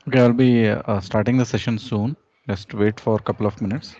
Okay, I'll be starting the session soon. Just wait for a couple of minutes.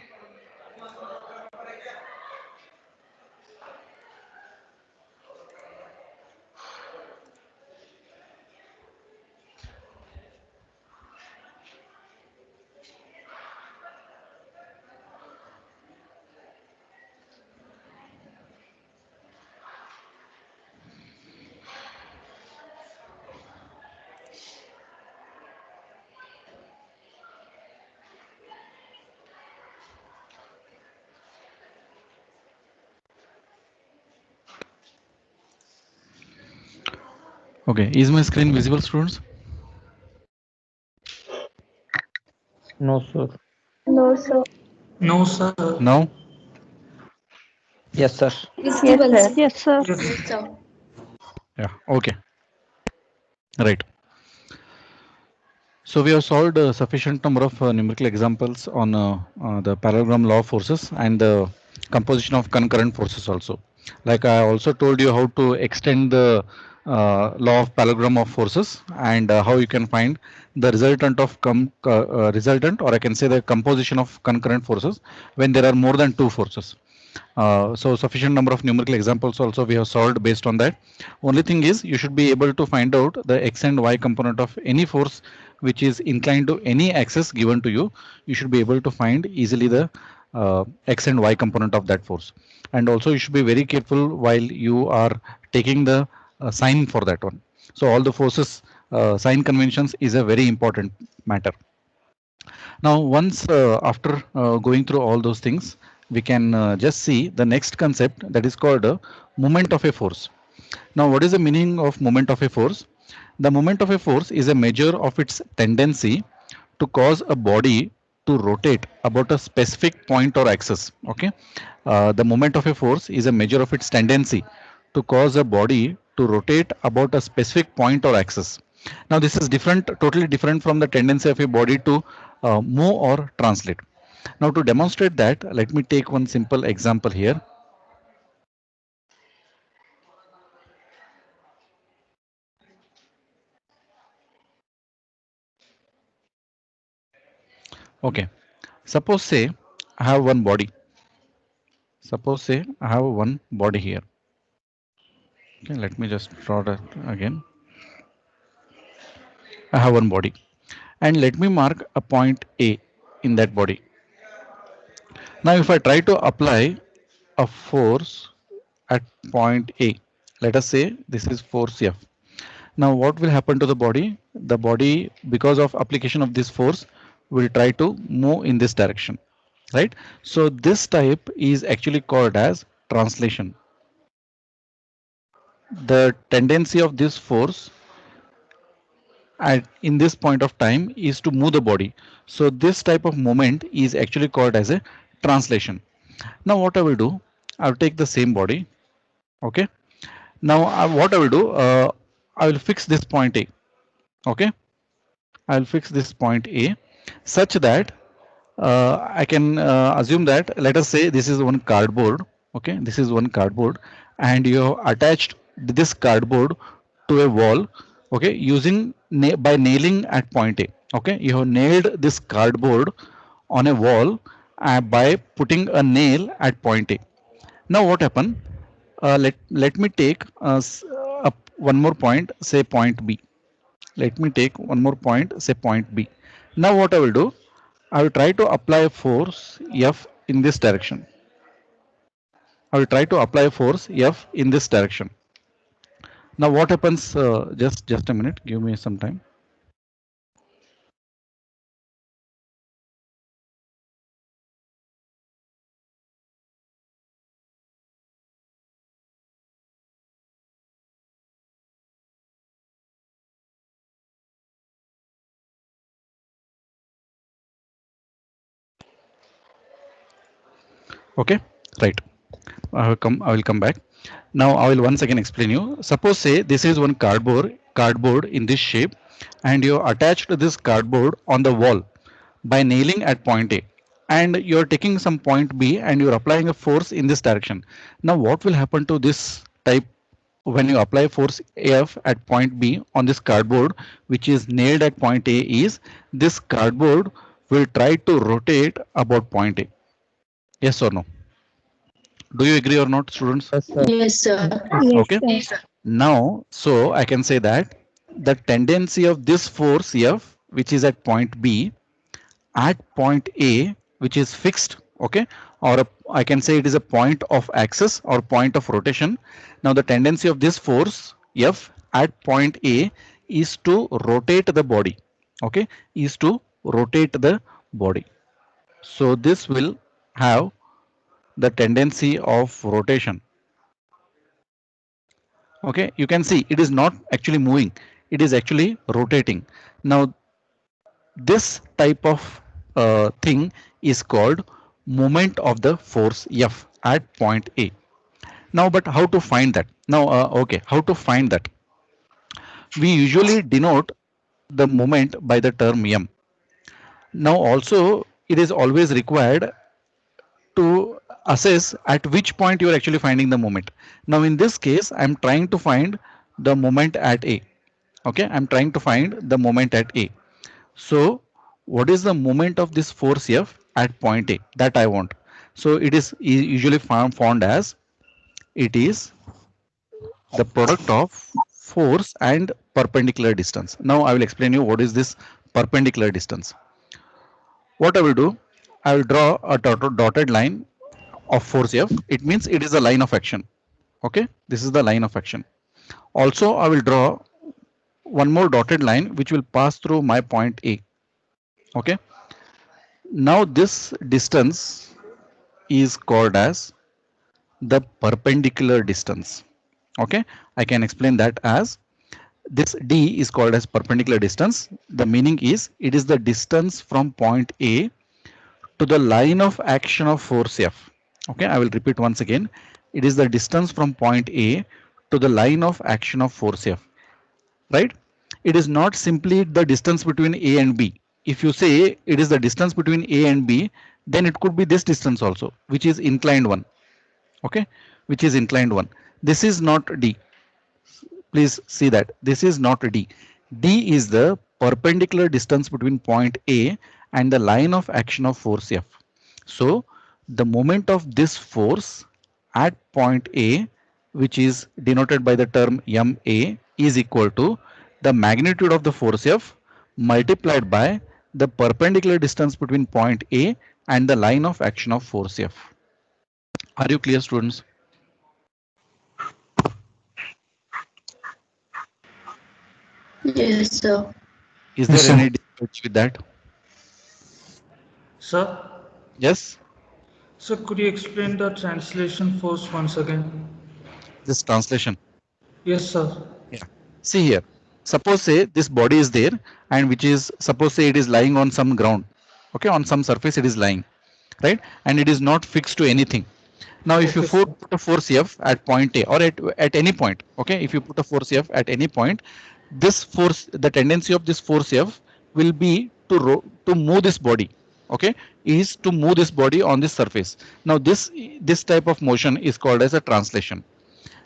Okay, is my screen visible, students? No, sir. No, sir. No, sir. Now? Yes, sir. Yes, Visible, sir. sir. Yes, sir. Yes. Yes, sir. Yeah, okay, right. So we have solved a sufficient number of numerical examples on the parallelogram law of forces and the composition of concurrent forces also. Like I also told you how to extend the law of parallelogram of forces and how you can find the resultant of resultant, or I can say the composition of concurrent forces when there are more than two forces. So sufficient number of numerical examples also we have solved based on that. Only thing is you should be able to find out the x and y component of any force which is inclined to any axis given to you. You should be able to find easily the x and y component of that force. And also you should be very careful while you are taking the sign for that one. So all the forces sign conventions is a very important matter. Now, once after going through all those things, we can just see the next concept, that is called moment of a force. Now, what is the meaning of moment of a force? The moment of a force is a measure of its tendency to cause a body to rotate about a specific point or axis. Okay, the moment of a force is a measure of its tendency to cause a body to rotate about a specific point or axis. Now, this is different, totally different from the tendency of a body to move or translate. Now, to demonstrate that, let me take one simple example here. Okay, suppose say I have one body. Suppose say I have one body here. Okay, let me just draw that again. I have one body, and let me mark a point A in that body. Now, if I try to apply a force at point A, let us say this is force F. Now, what will happen to the body? The body, because of application of this force, will try to move in this direction, right? So, this type is actually called as translation. The tendency of this force at in this point of time is to move the body. So this type of movement is actually called as a translation. Now what I will do, I'll take the same body. Okay, now what I will do, I will fix this point A. Okay, I'll fix this point A such that I can assume that, let us say this is one cardboard. Okay, this is one cardboard, and you have attached this cardboard to a wall. Okay, using by nailing at point A. Okay, you have nailed this cardboard on a wall by putting a nail at point A. Now what happened? Let me take one more point, say point B. Let me take one more point, say point B. Now what I will do, I will try to apply force F in this direction. I will try to apply force F in this direction. Now what happens, just a minute, give me some time. Okay, right. I will come back. Now I will once again explain you. Suppose say this is one cardboard in this shape, and you attached this cardboard on the wall by nailing at point A, and you're taking some point B and you're applying a force in this direction. Now what will happen to this type? when you apply force F at point B on this cardboard, which is nailed at point A, is this cardboard will try to rotate about point A. Yes or no? Do you agree or not, students? Yes, sir. Yes, sir. Yes, Okay. Now, so I can say that the tendency of this force F, which is at point B, at point A, which is fixed, okay, or I can say it is a point of axis or point of rotation. Now, the tendency of this force F at point A is to rotate the body, okay, is to rotate the body. So, this will have the tendency of rotation. Okay, you can see it is not actually moving, it is actually rotating. Now, this type of thing is called moment of the force F at point A. Now, but how to find that? Now, okay, how to find that? We usually denote the moment by the term M. Now, also, it is always required to assess at which point you are actually finding the moment. Now, in this case, I'm trying to find the moment at A. Okay, I'm trying to find the moment at A. So, what is the moment of this force F at point A that I want? So, it is usually found as it is the product of force and perpendicular distance. Now, I will explain you what is this perpendicular distance. What I will do, I will draw a dotted line of force F. It means it is a line of action. Okay, this is the line of action. Also, I will draw one more dotted line which will pass through my point A. Okay, now this distance is called as the perpendicular distance. Okay, I can explain that as this D is called as perpendicular distance. The meaning is it is the distance from point A to the line of action of force F. Okay, I will repeat once again. It is the distance from point A to the line of action of force F. Right? It is not simply the distance between A and B. If you say it is the distance between A and B, then it could be this distance also, which is inclined one. Okay, which is inclined one. This is not D. Please see that this is not D. D is the perpendicular distance between point A and the line of action of force F. So the moment of this force at point A, which is denoted by the term MA, is equal to the magnitude of the force F multiplied by the perpendicular distance between point A and the line of action of force F. Are you clear, students? Yes, sir. Is Yes, there sir. any difficulty with that? Sir, Yes, sir, could you explain the translation force once again? this translation. Yes, sir. Yeah. See here. Suppose say this body is there and which is suppose say it is lying on some ground. Okay, on some surface it is lying, right? And it is not fixed to anything. Now, if you Okay, sir. put a force F at point A or at any point, okay, if you put a force F at any point, this force, the tendency of this force F will be to move this body, okay, is to move this body on this surface. Now, this type of motion is called as a translation.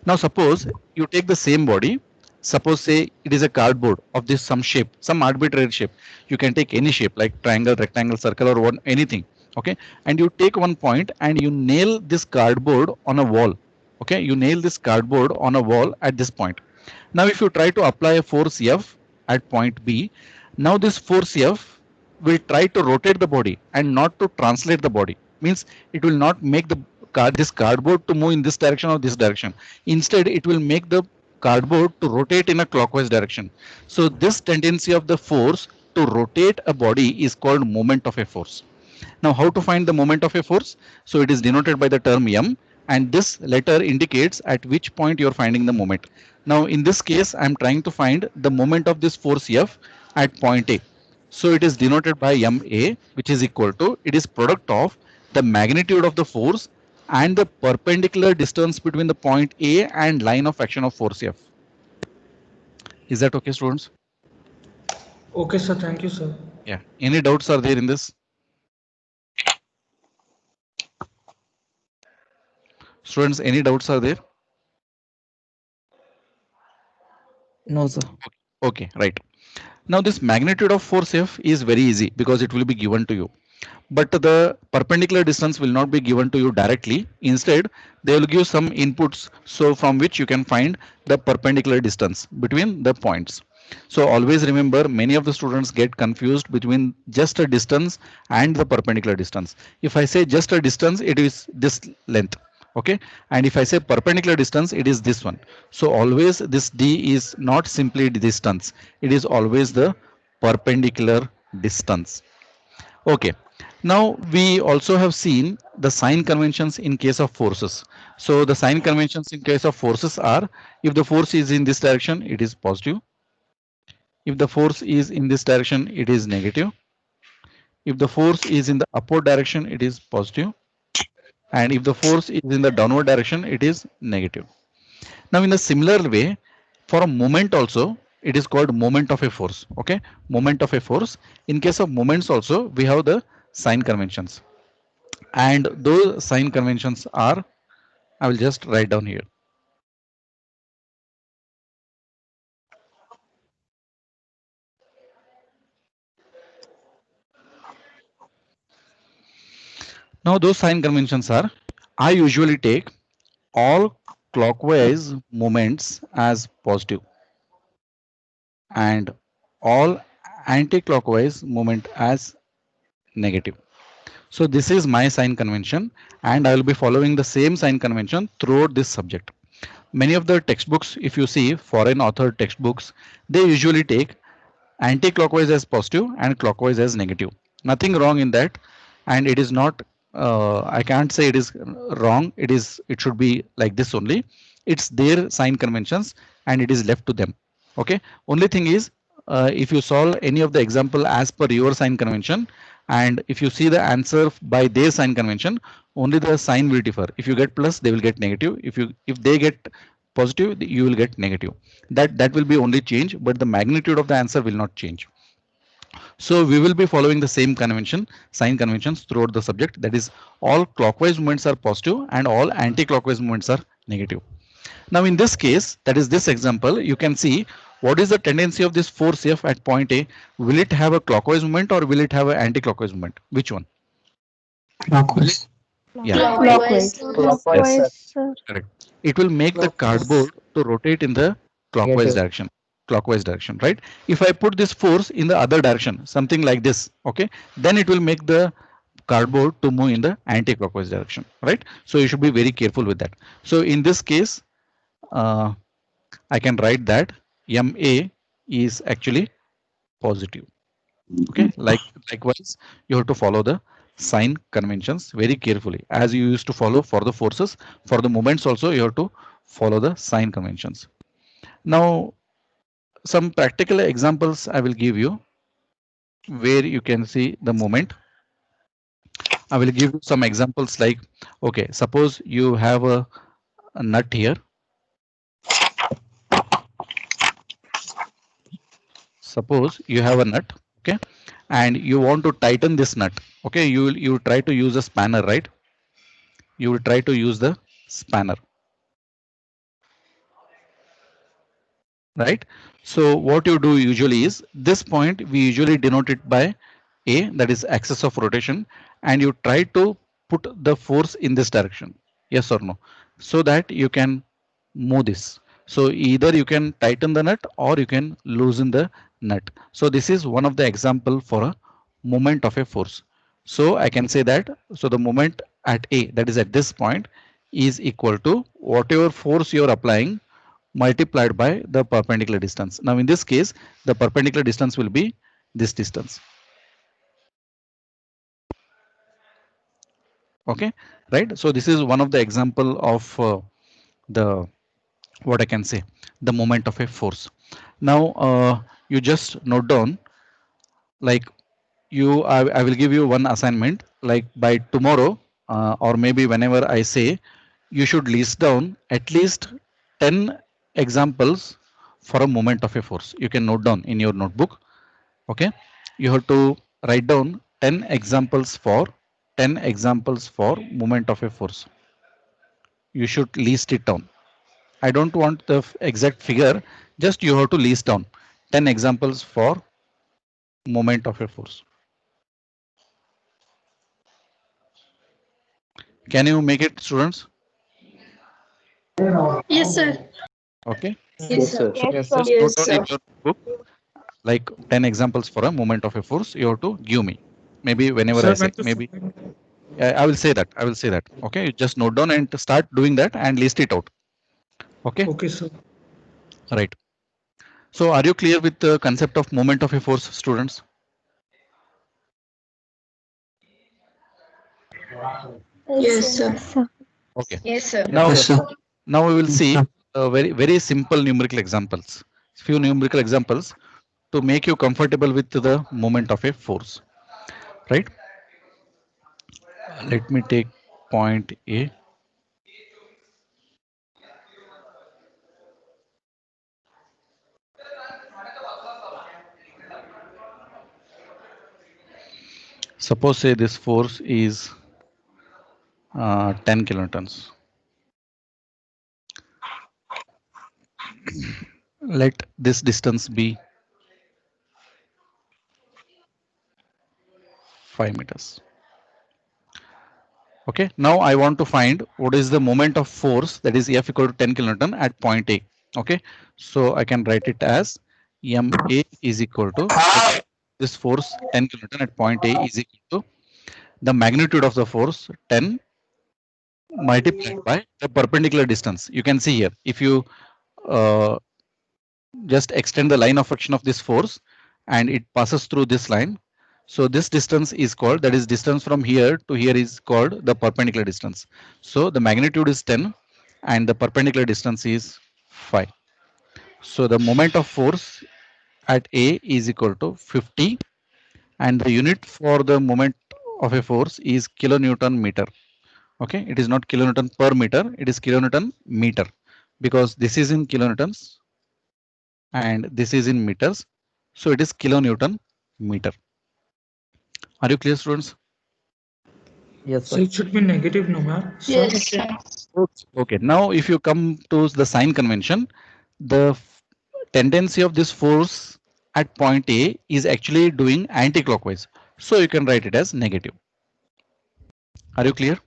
Now, suppose you take the same body. Suppose say it is a cardboard of this some shape, some arbitrary shape. You can take any shape like triangle, rectangle, circle, or one anything. Okay, and you take one point and you nail this cardboard on a wall. Okay, you nail this cardboard on a wall at this point. Now, if you try to apply a force F at point B, now this force F will try to rotate the body and not to translate the body. Means it will not make the this cardboard to move in this direction or this direction. Instead, it will make the cardboard to rotate in a clockwise direction. So this tendency of the force to rotate a body is called moment of a force. Now, how to find the moment of a force? So it is denoted by the term M, and this letter indicates at which point you are finding the moment. Now, in this case, I am trying to find the moment of this force F at point A. So it is denoted by MA, which is equal to, it is product of the magnitude of the force and the perpendicular distance between the point A and line of action of force F. Is that okay, students? Okay, sir. Thank you, sir. Yeah. Any doubts are there in this? Students, any doubts are there? No, sir. Okay, right. Now this magnitude of force F is very easy because it will be given to you. But the perpendicular distance will not be given to you directly. Instead, they will give some inputs so from which you can find the perpendicular distance between the points. So always remember, many of the students get confused between just a distance and the perpendicular distance. If I say just a distance, it is this length. Okay, and if I say perpendicular distance, it is this one. So always this d is not simply distance, it is always the perpendicular distance. Okay. Now we also have seen the sign conventions in case of forces. So the sign conventions in case of forces are, if the force is in this direction, it is positive. If the force is in this direction, it is negative. If the force is in the upward direction, it is positive. And if the force is in the downward direction, it is negative. Now in a similar way, for a moment also, it is called moment of a force. Okay, moment of a force. In case of moments also, we have the sign conventions. And those sign conventions are, I will just write down here. Now those sign conventions are, I usually take all clockwise movements as positive and all anti-clockwise movement as negative. So this is my sign convention, and I will be following the same sign convention throughout this subject. Many of the textbooks, if you see foreign author textbooks, they usually take anti-clockwise as positive and clockwise as negative. Nothing wrong in that, and it is not. I can't say it is wrong. It is. It should be like this only. It's their sign conventions, and it is left to them. Okay. Only thing is, if you solve any of the example as per your sign convention, and if you see the answer by their sign convention, only the sign will differ. If you get plus, they will get negative. If they get positive, you will get negative. That will be only change, but the magnitude of the answer will not change. So we will be following the same convention, sign conventions throughout the subject. That is, all clockwise movements are positive and all anti-clockwise movements are negative. Now in this case, that is this example, you can see what is the tendency of this force F at point A. Will it have a clockwise movement or will it have an anti-clockwise movement? Which one? Clockwise. Yeah, Clockwise. yes, Clockwise, sir. correct. It will make the cardboard to rotate in the clockwise Negative. direction. Clockwise direction, right? If I put this force in the other direction, something like this, okay, then it will make the cardboard to move in the anti-clockwise direction, right? So you should be very careful with that. So in this case, uh, I can write that MA is actually positive. Okay, likewise, you have to follow the sign conventions very carefully as you used to follow for the forces. For the moments also, you have to follow the sign conventions. Now, some practical examples I will give you where you can see the moment. I will give you some examples like, okay, suppose you have a nut here. Suppose you have a nut, okay, and you want to tighten this nut. Okay, you try to use a spanner, right? You will try to use the spanner, right? So what you do usually is this point we usually denote it by A, that is axis of rotation, and you try to put the force in this direction, yes or no, so that you can move this. So either you can tighten the nut or you can loosen the nut. So this is one of the example for a moment of a force. So I can say that, so the moment at A, that is at this point, is equal to whatever force you are applying multiplied by the perpendicular distance. Now in this case, the perpendicular distance will be this distance. Okay, right? So this is one of the example of the, what I can say, the moment of a force. Now you just note down, like I will give you one assignment, like by tomorrow or maybe whenever I say, you should list down at least 10 examples for a moment of a force. You can note down in your notebook. Okay, you have to write down 10 examples for moment of a force. You should list it down. I don't want the exact figure, Just you have to list down 10 examples for moment of a force. Can you make it, students? Yes, sir. Okay. Yes, sir. So Yes, just sir. note Yes, down sir. in your book like 10 examples for a moment of a force. You have to give me. Maybe whenever I Sir, say, when to maybe submit? I will say that. I will say that. Okay. You just note down and start doing that and list it out. Okay. Okay, sir. Right. So are you clear with the concept of moment of a force, students? Yes, sir. Okay. Yes, sir. Now, Yes, sir. now we will Yes, see sir. very simple numerical examples. Few numerical examples to make you comfortable with the moment of a force. Right. Let me take point A. Suppose say this force is 10 kilonewtons. Let this distance be 5 meters. Okay. Now I want to find what is the moment of force, that is F equal to 10 kilonewton at point A. Okay. So I can write it as MA is equal to this force 10 kilonewton at point A is equal to the magnitude of the force 10 multiplied by the perpendicular distance. You can see here, if you uh, just extend the line of action of this force and it passes through this line. So this distance is called, that is distance from here to here is called the perpendicular distance. So the magnitude is 10 and the perpendicular distance is 5. So the moment of force at A is equal to 50 and the unit for the moment of a force is kilonewton meter. Okay, it is not kilonewton per meter, it is kilonewton meter because this is in kilonewtons and this is in meters. So it is kilonewton meter. Are you clear, students? Yes, So sir. it should be negative number, sir. Yes, sir. Okay, now if you come to the sign convention, the tendency of this force at point A is actually doing anti-clockwise. So you can write it as negative. Are you clear?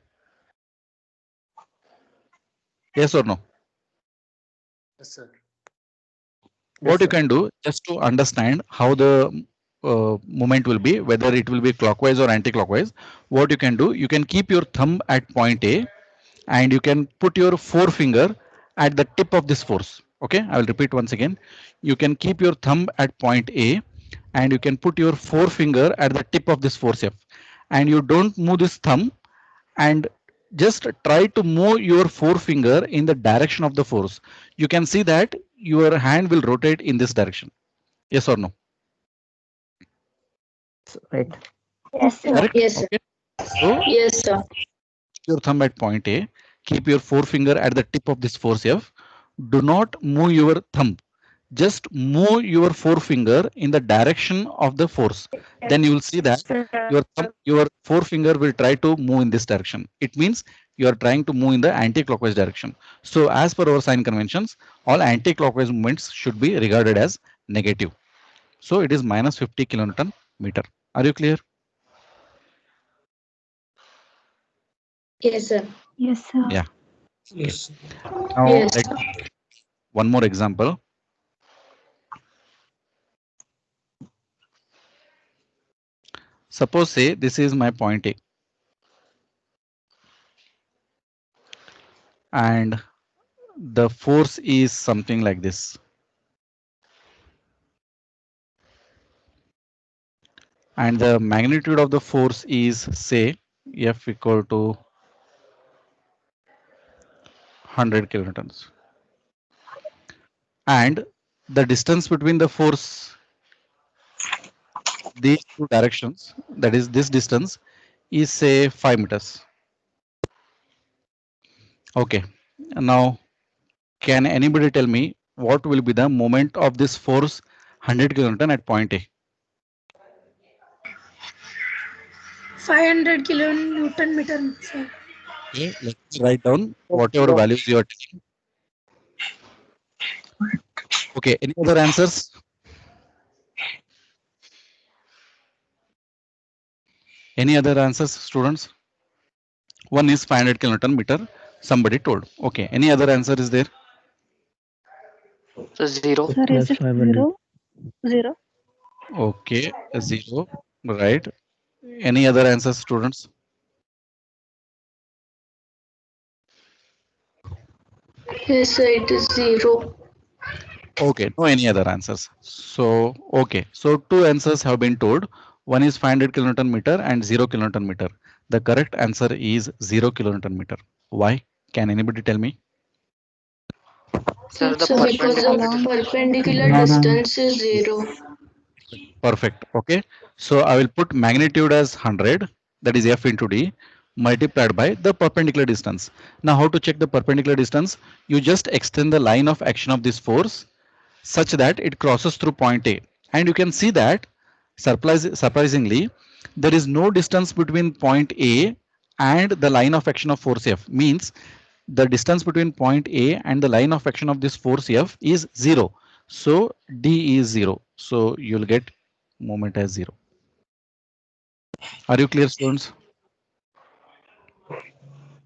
Yes or no? Yes, sir. What Yes, you sir. can do just to understand how the movement will be, whether it will be clockwise or anti-clockwise, what you can do, you can keep your thumb at point A and you can put your forefinger at the tip of this force. Okay, I will repeat once again. You can keep your thumb at point A and you can put your forefinger at the tip of this force F. And you don't move this thumb and just try to move your forefinger in the direction of the force. You can see that your hand will rotate in this direction. Yes or no? Right. Correct? Yes, sir. Okay. So Yes, sir. your thumb at point A, keep your forefinger at the tip of this force F. Do not move your thumb. Just move your forefinger in the direction of the force. Then you will see that your forefinger will try to move in this direction. It means you are trying to move in the anti-clockwise direction. So as per our sign conventions, all anti-clockwise movements should be regarded as negative. So it is minus 50 kilonewton meter. Are you clear? Yes, sir. Yeah. Okay. Yes. Now Yes, let sir. me take one more example. Suppose say this is my point A and the force is something like this. And the magnitude of the force is say F equal to 100 kilonewtons. And the distance between the force, these two directions, that is this distance is say 5 meters. Okay. Now, can anybody tell me what will be the moment of this force 100 kilonewton at point A? 500 kilonewton meter, sir. Okay, let me write down whatever values you are taking. Okay, any other answers? Any other answers, students? One is 500 kilonewton meter, somebody told. Okay, any other answer is there? So 0. So Sir, is plus it 500. 0? Okay, 0, right. Any other answers, students? Yes, sir, it is 0. Okay, no any other answers. So, okay, so two answers have been told. One is 500 kilonewton meter and 0 kilonewton meter. The correct answer is 0 kilonewton meter. Why? Can anybody tell me? Sir, the So because the perpendicular perpendicular distance is 0. Perfect. Okay. So I will put magnitude as 100, that is F into D, multiplied by the perpendicular distance. Now, how to check the perpendicular distance? You just extend the line of action of this force such that it crosses through point A. And you can see that surprisingly, there is no distance between point A and the line of action of force F. Means the distance between point A and the line of action of this force F is 0. So D is 0. So you'll get moment as 0. Are you clear, students?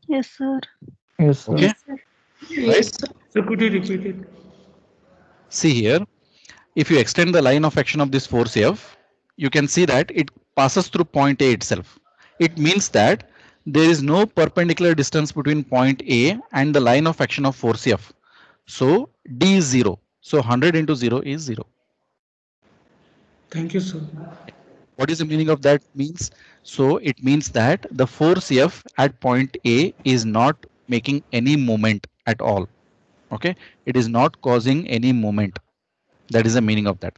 Yes, sir. Yes, sir. Okay. Yes, sir. So could you repeat it? See here, if you extend the line of action of this force F, you can see that it passes through point A itself. It means that there is no perpendicular distance between point A and the line of action of force F. So D is 0. So 100 into 0 is 0. Thank you, sir. What is the meaning of that means? So it means that the force F at point A is not making any movement at all. Okay, it is not causing any movement. That is the meaning of that.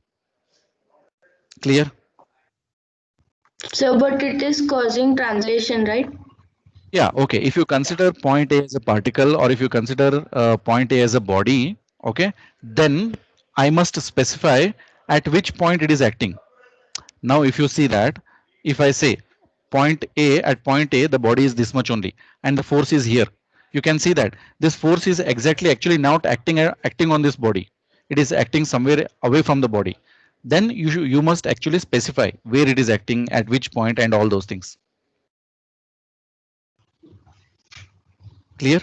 Clear? So, but it is causing translation, right? Yeah, okay. If you consider point A as a particle, or if you consider point A as a body, okay, then I must specify at which point it is acting. Now, if you see that, if I say point A, at point A, the body is this much only, and the force is here. You can see that this force is exactly actually not acting on this body. It is acting somewhere away from the body. Then you must actually specify where it is acting, at which point, and all those things. Clear?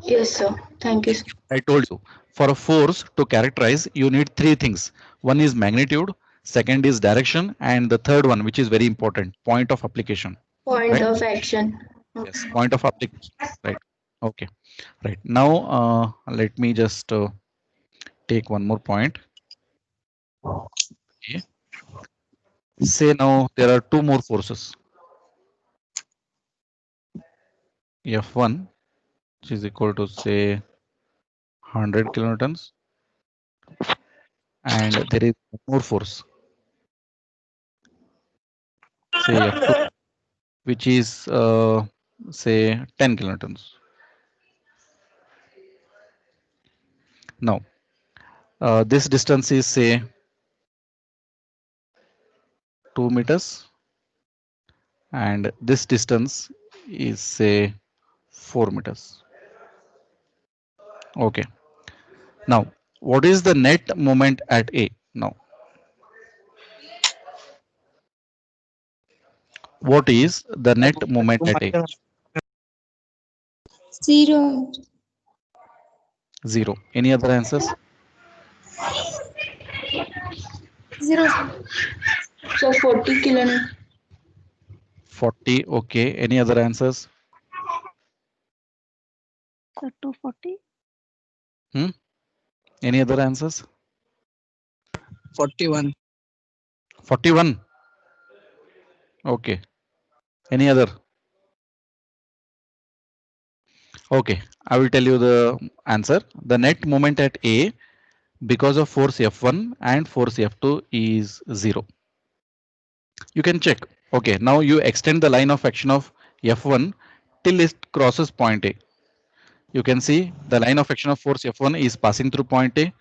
Yes, sir. Thank you, sir. I told you, for a force to characterize, you need three things. One is magnitude, second is direction, and the third one, which is very important, point of application. Point Right. of action. Yes, point of application. Right. Okay. Right. Now, let me just take one more point. Okay. Say now there are two more forces. F1, which is equal to say 100 kilonewtons, and there is one more force, say F2, which is say 10 kilonewtons. Now, this distance is say 2 meters, and this distance is say 4 meters. Okay. Now, what is the net moment at A? Now, what is the net moment at A? 0. 0. Any other answers? 0. So 40 kilonewton. 40. Okay. Any other answers? Sir, 240. Any other answers? 41. 41. Okay. Any other? Okay. I will tell you the answer. The net moment at A because of force F1 and force F2 is 0. You can check. Okay. Now you extend the line of action of F1 till it crosses point A. You can see the line of action of force F1 is passing through point A,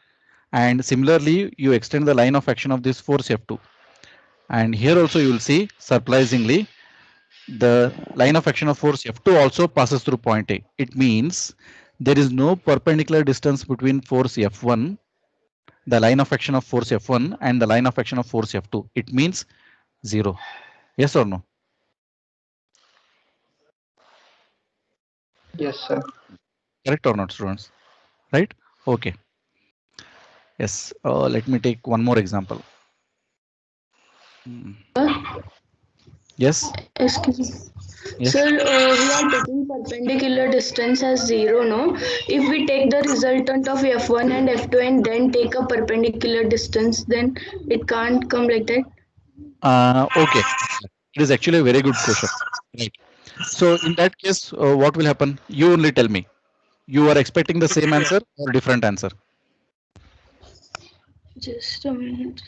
and similarly you extend the line of action of this force F2, and here also you will see surprisingly the line of action of force F2 also passes through point A. It means there is no perpendicular distance between force F1 the line of action of force F1 and the line of action of force F2. It means 0. Yes or no? Yes, sir. Correct or not, students? Right? Okay. Yes. Let me take one more example. Yes. Excuse me. Yes. Sir, we are taking perpendicular distance as 0, no? If we take the resultant of F1 and F2 and then take a perpendicular distance, then it can't come like that. Okay. It is actually a very good question. Right. So in that case, what will happen? You only tell me. You are expecting the same answer or different answer? Just a minute.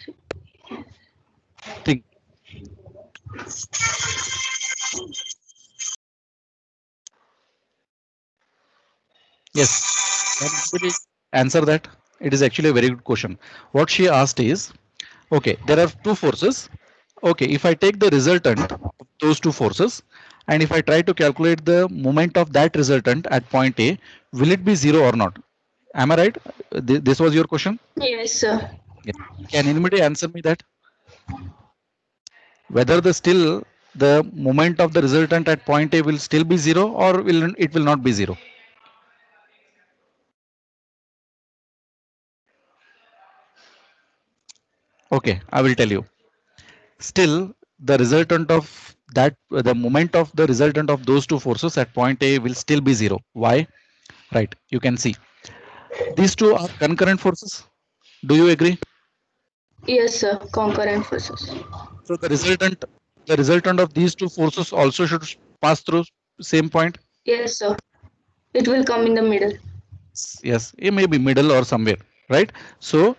Think. Yes. Can anybody answer that? It is actually a very good question. What she asked is, okay, there are two forces. Okay, if I take the resultant of those two forces, and if I try to calculate the moment of that resultant at point A, will it be 0 or not? Am I right? This was your question? Yes, sir. Yeah. Can anybody answer me that? Whether the moment of the resultant at point A will still be 0 or it will not be 0? Okay, I will tell you. Still, the resultant of the moment of the resultant of those two forces at point A will still be 0. Why? Right, you can see. These two are concurrent forces. Do you agree? Yes, sir. Concurrent forces. So the resultant of these two forces also should pass through same point. Yes, sir. It will come in the middle. Yes, it may be middle or somewhere, right? So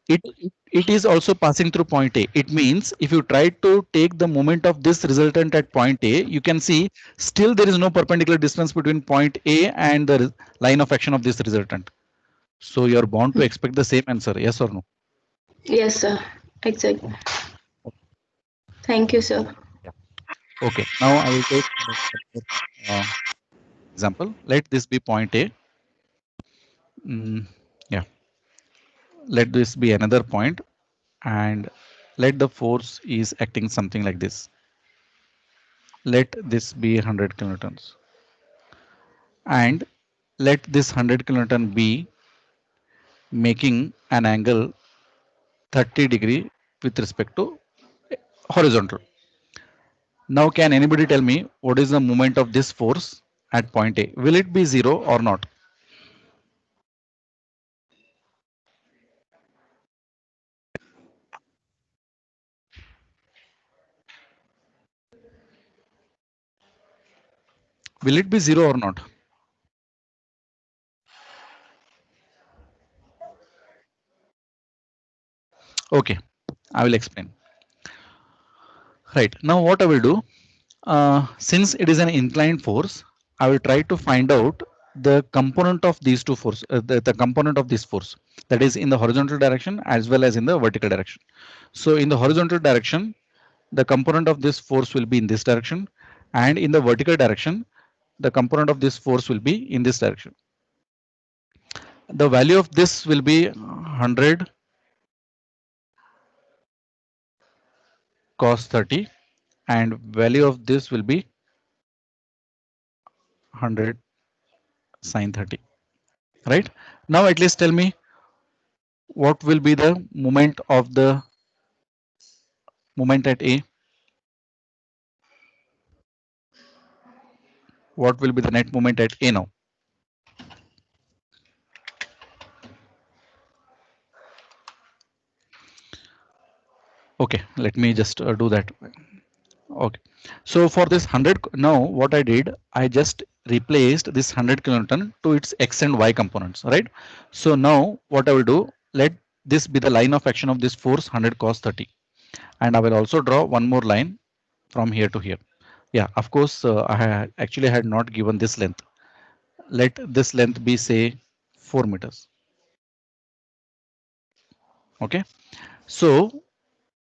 it is also passing through point A. It means if you try to take the moment of this resultant at point A, you can see still there is no perpendicular distance between point A and the line of action of this resultant. So you are bound to expect the same answer, yes or no? Yes, sir. Exactly. Thank you, sir. Okay, now I will take uh, example. Let this be point A. Yeah, let this be another point, and let the force is acting something like this. Let this be 100 kilonewtons, and let this 100 kilonewton be making an angle 30° with respect to horizontal. Now, can anybody tell me what is the moment of this force at point A? Will it be 0 or not? Will it be 0 or not? Okay, I will explain. Right, now what I will do, since it is an inclined force, I will try to find out the component of these two forces, the component of this force, that is in the horizontal direction as well as in the vertical direction. So in the horizontal direction, the component of this force will be in this direction, and in the vertical direction, the component of this force will be in this direction. The value of this will be 100 cos 30, and value of this will be 100 sin 30. Right, now at least tell me what will be the moment at A. What will be the net moment at A now? Okay, let me just do that. Okay, so for this 100, now what I did, I just replaced this 100 kilonewton to its x and y components, right? So now what I will do, let this be the line of action of this force 100 cos 30, and I will also draw one more line from here to here. Yeah, of course, actually had not given this length. Let this length be say 4 meters. Okay, so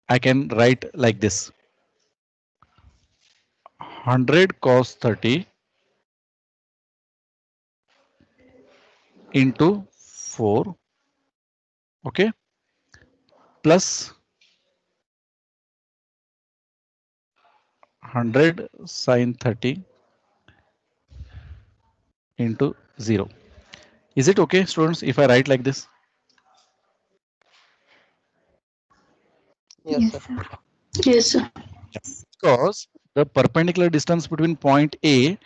I can write like this: 100 cos 30 into 4. Okay, plus 100 sine 30 into 0. Is it okay, students, if I write like this? Yes, sir. Yes, sir. Because the perpendicular distance between point A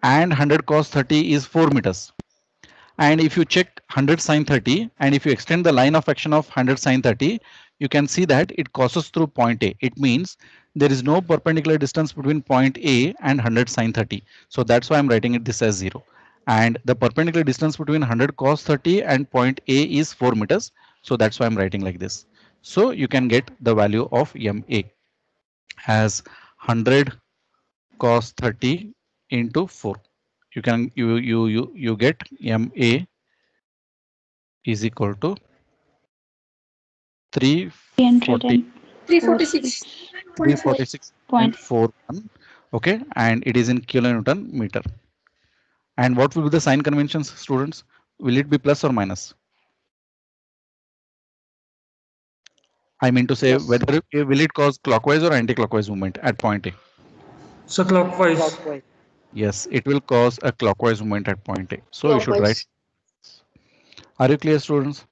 and 100 cos 30 is 4 meters. And if you check 100 sine 30 and if you extend the line of action of 100 sine 30, you can see that it crosses through point A. It means there is no perpendicular distance between point A and 100 sine 30. So that's why I'm writing it this as 0. And the perpendicular distance between 100 cos 30 and point A is 4 meters. So that's why I'm writing like this. So you can get the value of MA as 100 cos 30 into 4. You can you get MA is equal to 340 346. 346.41. Okay, and it is in kilonewton meter. And what will be the sign conventions, students? Will it be plus or minus? I mean to say Yes. whether will it cause clockwise or anti-clockwise movement at point A? So clockwise. Clockwise. Yes, it will cause a clockwise movement at point A. So you should write. Clockwise. Are you clear, students?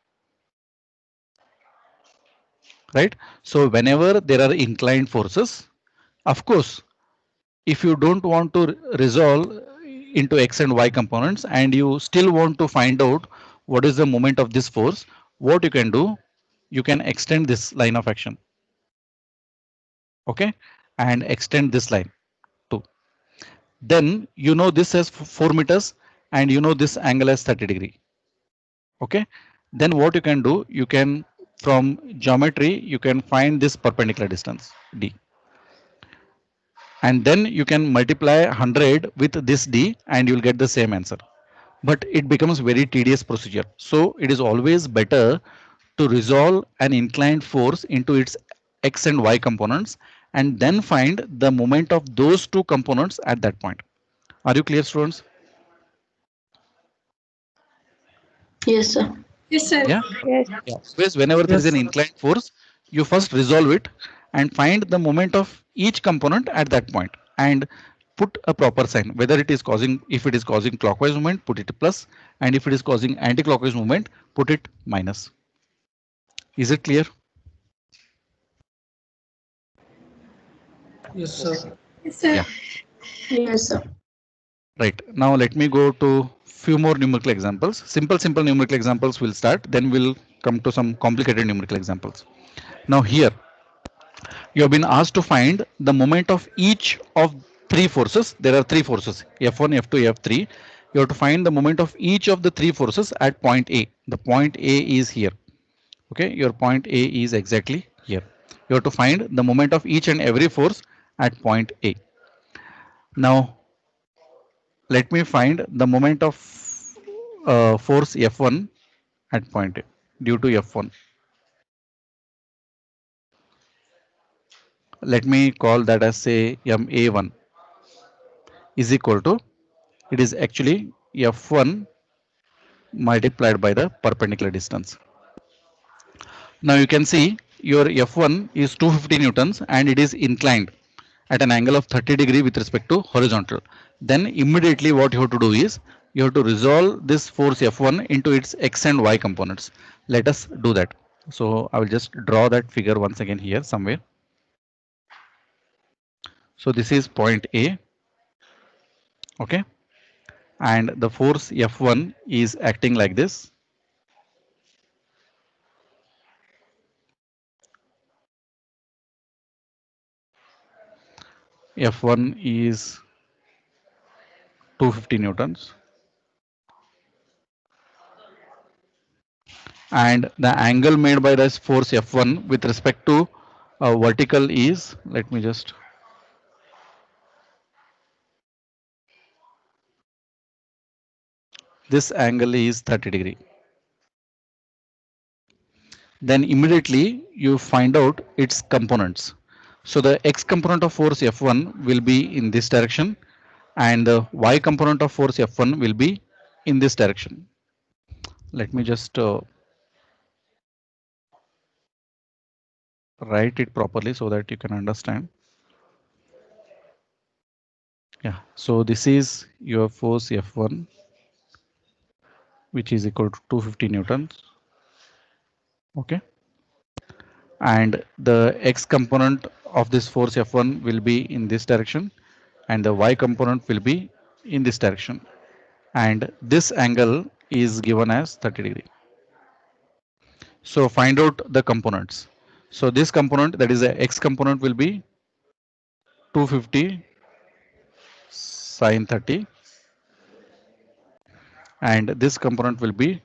Right? So whenever there are inclined forces, of course, if you don't want to resolve into x and y components and you still want to find out what is the moment of this force, what you can do, you can extend this line of action. Okay, and extend this line too. Then you know this as 4 meters and you know this angle as 30 degree. Okay, then what you can do, you can from geometry you can find this perpendicular distance d, and then you can multiply 100 with this d and you'll get the same answer, but it becomes very tedious procedure. So it is always better to resolve an inclined force into its x and y components and then find the moment of those two components at that point. Are you clear, students? Yes, sir. Yes, sir. Yeah. Yes. Yeah. Always whenever there is Yes, an sir. inclined force, you first resolve it and find the moment of each component at that point and put a proper sign. Whether it is causing, if it is causing clockwise movement, put it plus, and if it is causing anti-clockwise movement, put it minus. Is it clear? Yes, sir. Yes, sir. Yeah. Yes, sir. Right. Now let me go to few more numerical examples. Simple numerical examples will start. Then we'll come to some complicated numerical examples. Now here you have been asked to find the moment of each of three forces. There are three forces, F1, F2, F3. You have to find the moment of each of the three forces at point A. The point A is here. Okay, your point A is exactly here. You have to find the moment of each and every force at point A. Now let me find the moment of force F1 at point A due to F1. Let me call that as say MA1 is equal to, it is actually F1 multiplied by the perpendicular distance. Now you can see your F1 is 250 newtons and it is inclined at an angle of 30 degree with respect to horizontal. Then immediately what you have to do is you have to resolve this force F1 into its x and y components. Let us do that. So I will just draw that figure once again here somewhere. So this is point A. Okay. And the force F1 is acting like this. F1 is 250 newtons. And the angle made by this force F1 with respect to vertical is, let me just, this angle is 30 degree. Then immediately you find out its components. So the x component of force F1 will be in this direction and the y component of force F1 will be in this direction. Let me just write it properly so that you can understand. Yeah, so this is your force F1, which is equal to 250 newtons. Okay. And the X component of this force F1 will be in this direction and the Y component will be in this direction. And this angle is given as 30 degree. So find out the components. So this component, that is the X component, will be 250 sine 30 and this component will be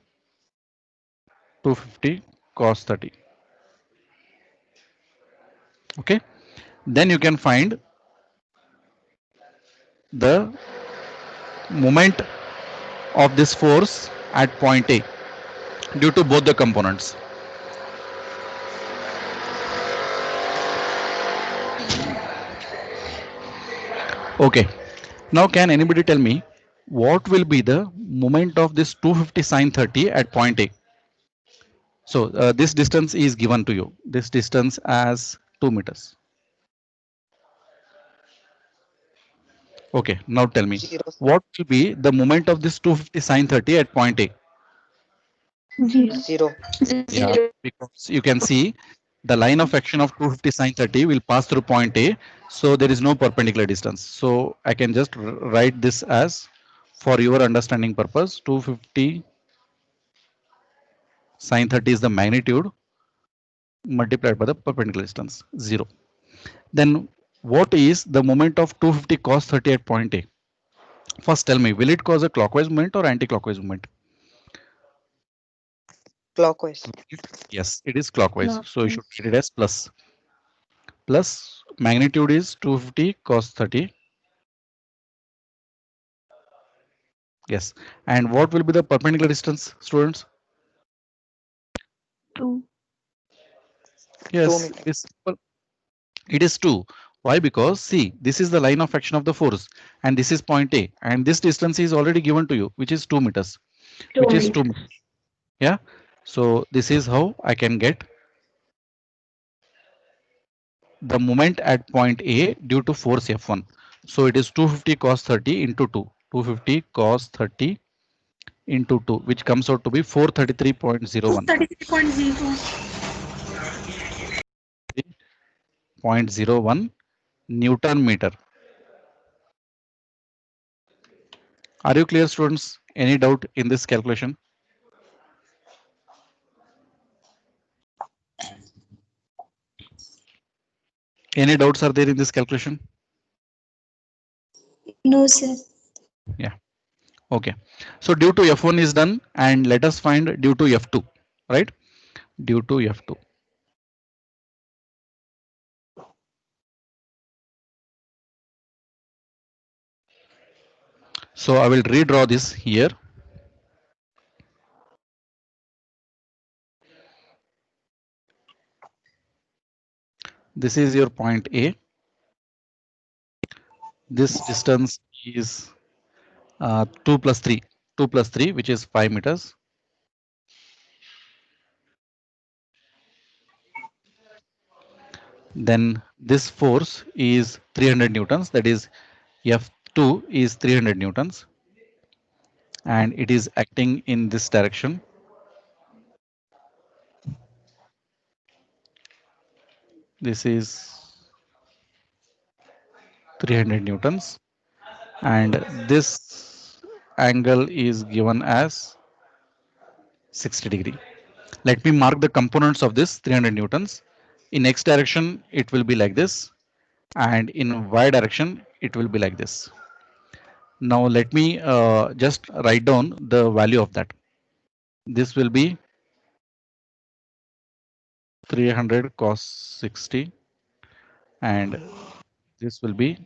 250 cos 30. Okay, then you can find the moment of this force at point A due to both the components. Okay, now can anybody tell me what will be the moment of this 250 sine 30 at point A? So this distance is given to you, this distance as 2 meters. Okay, now tell me, Zero. what will be the moment of this 250 sine 30 at point A? Zero. Yeah, because you can see the line of action of 250 sine 30 will pass through point A, so there is no perpendicular distance. So I can just write this as, for your understanding purpose, 250 sine 30 is the magnitude multiplied by the perpendicular distance, 0. Then what is the moment of 250 cos 30 at point A? First tell me, will it cause a clockwise movement or anti-clockwise movement? Clockwise. Yes, it is clockwise. So you should treat it as plus. Plus magnitude is 250 cos 30. Yes. And what will be the perpendicular distance, students? 2. Yes, 2 meters. it is simple. It is 2. Why? Because see, this is the line of action of the force and this is point A and this distance is already given to you, which is 2 meters, which is 2 meters. Yeah. So this is how I can get the moment at point A due to force F1. So it is 250 cos 30 into 2. 250 cos 30 into 2, which comes out to be 433.01. 0.01 Newton meter. Are you clear, students? Any doubt in this calculation? Any doubts are there in this calculation? No, sir. Yeah. Okay. So due to F1 is done and let us find due to F2, right? Due to F2. So I will redraw this here. This is your point A. This distance is 2 plus 3, 2 plus 3, which is 5 meters. Then this force is 300 newtons, that is F2 is 300 newtons and it is acting in this direction. This is 300 newtons and this angle is given as 60 degree. Let me mark the components of this 300 newtons. In X direction it will be like this and in Y direction it will be like this. Now let me just write down the value of that. This will be 300 cos 60 and this will be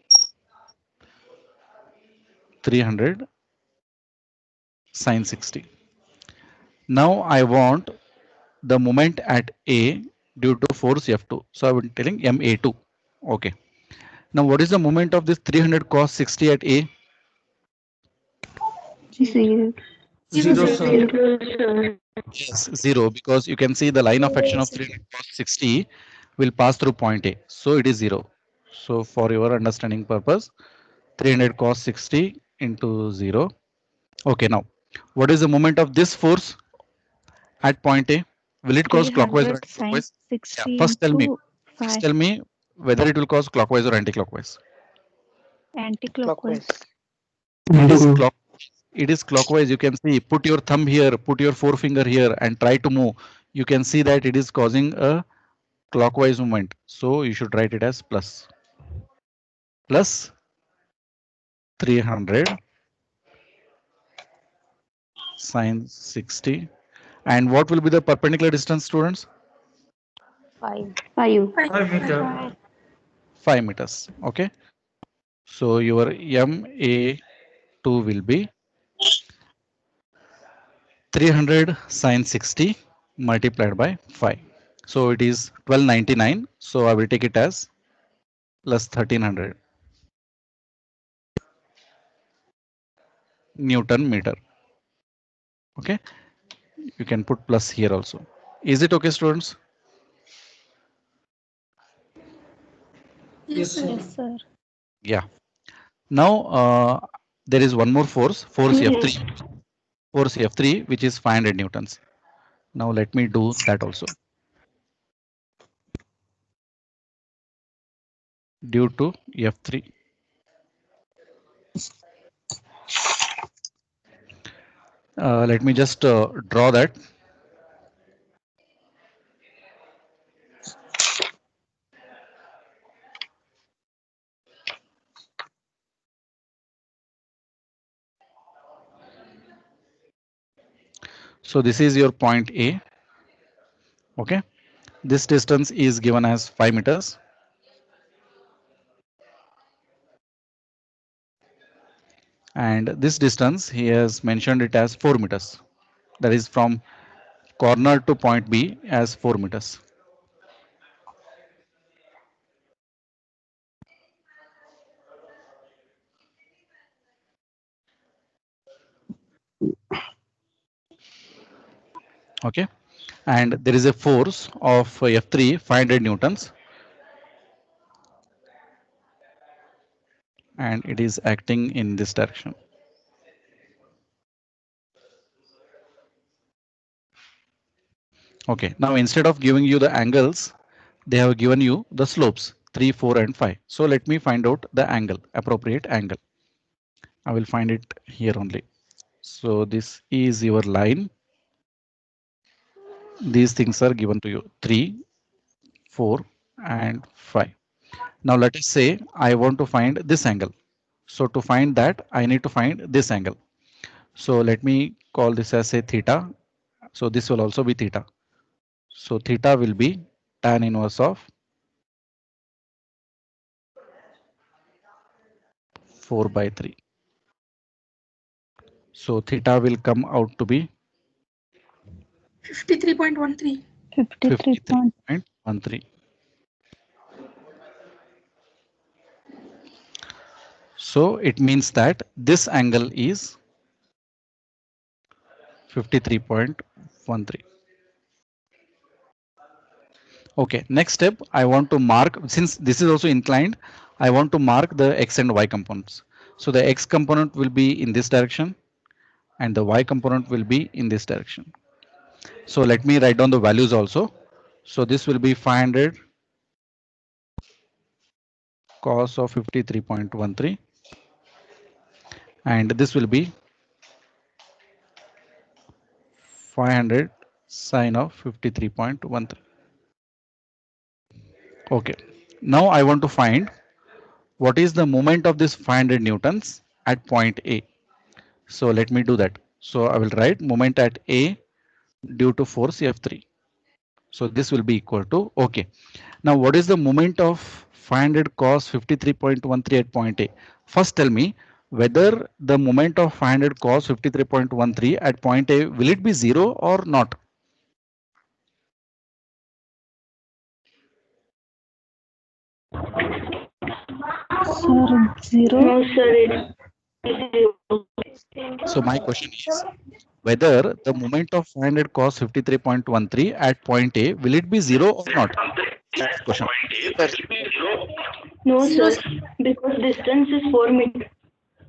300 sin 60. Now I want the moment at A due to force F2. So I will be telling MA2. Okay. Now what is the moment of this 300 cos 60 at A? 0. 0, sir. Yes, 0, because you can see the line of action of 300 cos 60 will pass through point A. So it is 0. So for your understanding purpose, 300 cos 60 into 0. Okay, now what is the moment of this force at point A? Will it cause clockwise or 300 sine anti-clockwise? Yeah, 60 first tell me. into First 5 tell me whether it will cause clockwise or anti-clockwise. anti-clockwise. It is clock. It is clockwise. You can see. Put your thumb here. Put your forefinger here, and try to move. You can see that it is causing a clockwise movement. So you should write it as plus. Plus 300 sine 60. And what will be the perpendicular distance, students? 5. 5. 5 meter. 5 5 meters. Okay. So your MA2 will be 300 sine 60 multiplied by 5. So it is 1299. So I will take it as plus 1300 Newton meter. Okay. You can put plus here also. Is it okay, students? Yes, sir. yes sir. Yeah. Now there is one more force F3. Force F3, which is 500 newtons. Now let me do that also. Due to F3. Let me just draw that. So this is your point A. Okay. This distance is given as 5 meters. And this distance he has mentioned it as 4 meters. That is from corner to point B as 4 meters. Okay. And there is a force of F3 500 newtons. And it is acting in this direction. Okay, now instead of giving you the angles, they have given you the slopes 3, 4, and 5. So let me find out the angle, appropriate angle. I will find it here only. So this is your line. These things are given to you 3, 4, and 5. Now let us say I want to find this angle. So to find that, I need to find this angle. So let me call this as a theta. So this will also be theta. So theta will be tan inverse of 4 by 3. So theta will come out to be 53.13. 53.13. So it means that this angle is 53.13. Okay, next step, I want to mark, since this is also inclined, I want to mark the x and y components. So the x component will be in this direction and the y component will be in this direction. So let me write down the values also. So this will be 500 cos of 53.13 and this will be 500 sine of 53.13. Okay, now I want to find what is the moment of this 500 newtons at point A. So let me do that. So I will write moment at A due to force F3. So this will be equal to, okay. Now what is the moment of 500 cos 53.13 at point A? First tell me whether the moment of 500 cos 53.13 at point A, will it be 0 or not? Sir, 0. No, sir. So my question is whether the moment of 500 cos 53.13 at point A, will it be 0 or not? Question. No, sir. Because distance is 4 meters.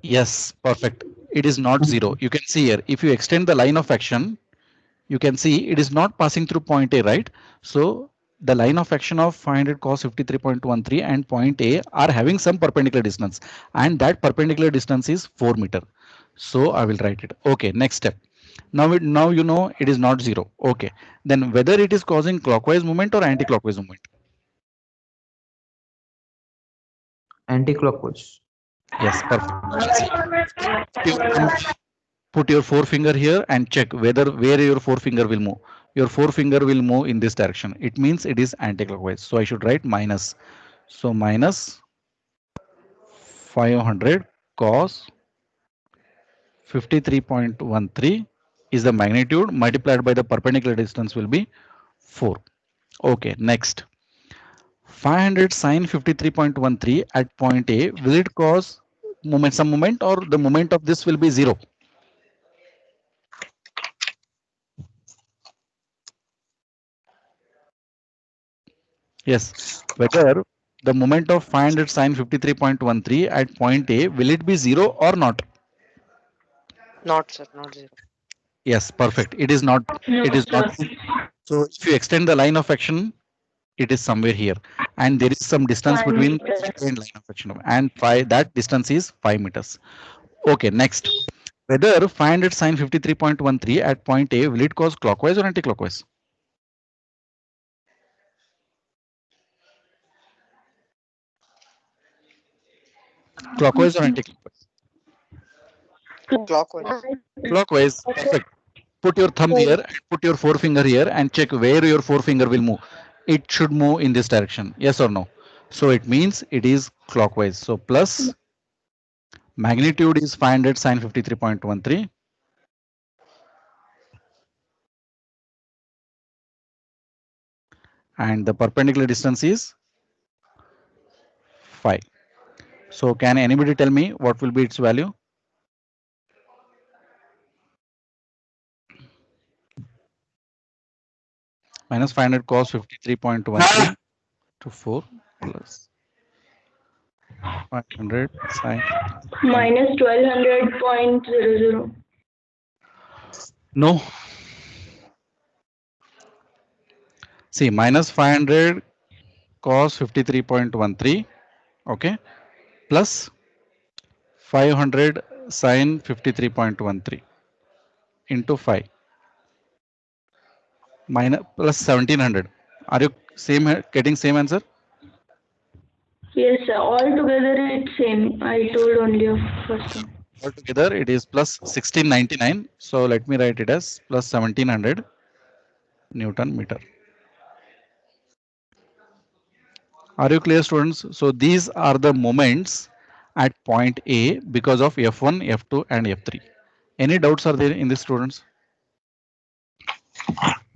Yes, perfect. It is not 0. You can see here, if you extend the line of action, you can see it is not passing through point A, right? So the line of action of 500 cos 53.13 and point A are having some perpendicular distance, and that perpendicular distance is 4 meter. So I will write it. Okay, next step. Now you know it is not 0. Okay, then whether it is causing clockwise movement or anti-clockwise movement. Anti-clockwise. Yes, perfect. Put your forefinger here and check where your forefinger will move. Your forefinger will move in this direction. It means it is anti-clockwise. So I should write minus. So minus 500 cos 53.13 is the magnitude, multiplied by the perpendicular distance will be 4. Okay, next. 500 sine 53.13 at point A, will it cause some moment, or the moment of this will be 0? Yes, whether the moment of 500 sine 53.13 at point A, will it be 0 or not? Not, sir, not 0. Yes, perfect. It is not. It is not. So if you extend the line of action, it is somewhere here, and there is some distance 5 between meters. and line of action, and that distance is 5 meters. Okay, next. Whether 500 sine 53.13 at point A, will it cause clockwise or anti-clockwise? Clockwise or anti-clockwise? Clockwise. Clockwise. Perfect. Put your thumb here and put your forefinger here and check where your forefinger will move. It should move in this direction. Yes or no? So it means it is clockwise. So plus magnitude is 500 sine 53.13. And the perpendicular distance is 5. So can anybody tell me what will be its value? Minus 500 cos 53.13 to 4 plus 500 sine. Minus 1200.00. No. See, minus 500 cos 53.13. Okay. Plus 500 sine 53.13 into 5 minus plus 1700. Are you getting same answer? Yes, sir. Altogether it's same. I told only of first one. Altogether it is plus 1699. So let me write it as plus 1700 Newton meter. Are you clear, students? So these are the moments at point A because of F1, F2 and F3. Any doubts are there in this, students?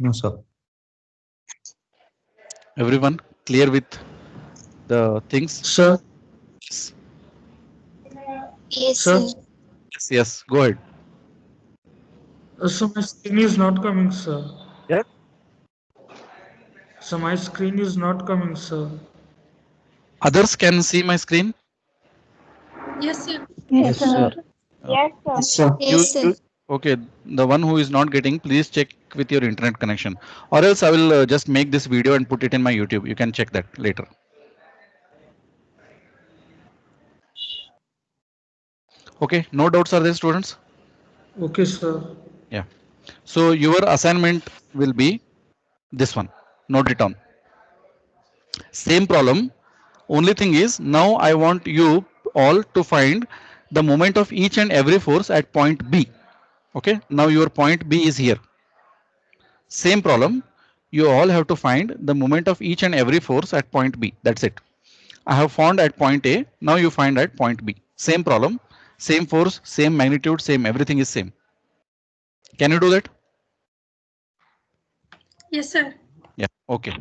No, sir. Everyone clear with the things? Sir, Yes, sir. sir. Yes, go ahead. So my screen is not coming, sir. Yeah. So my screen is not coming, sir. Others can see my screen? Yes, sir. Yes, sir. Yes, sir. Yes, sir. Yes, sir. Okay, the one who is not getting, please check with your internet connection, or else I will just make this video and put it in my YouTube. You can check that later. Okay, no doubts are there, students? Okay, sir. Yeah. So your assignment will be this one. Note it down. Same problem. Only thing is, now I want you all to find the moment of each and every force at point B. Okay, now your point B is here. Same problem. You all have to find the moment of each and every force at point B. That's it. I have found at point A. Now you find at point B. Same problem, same force, same magnitude, same everything is same. Can you do that? Yes, sir. Yeah. Okay.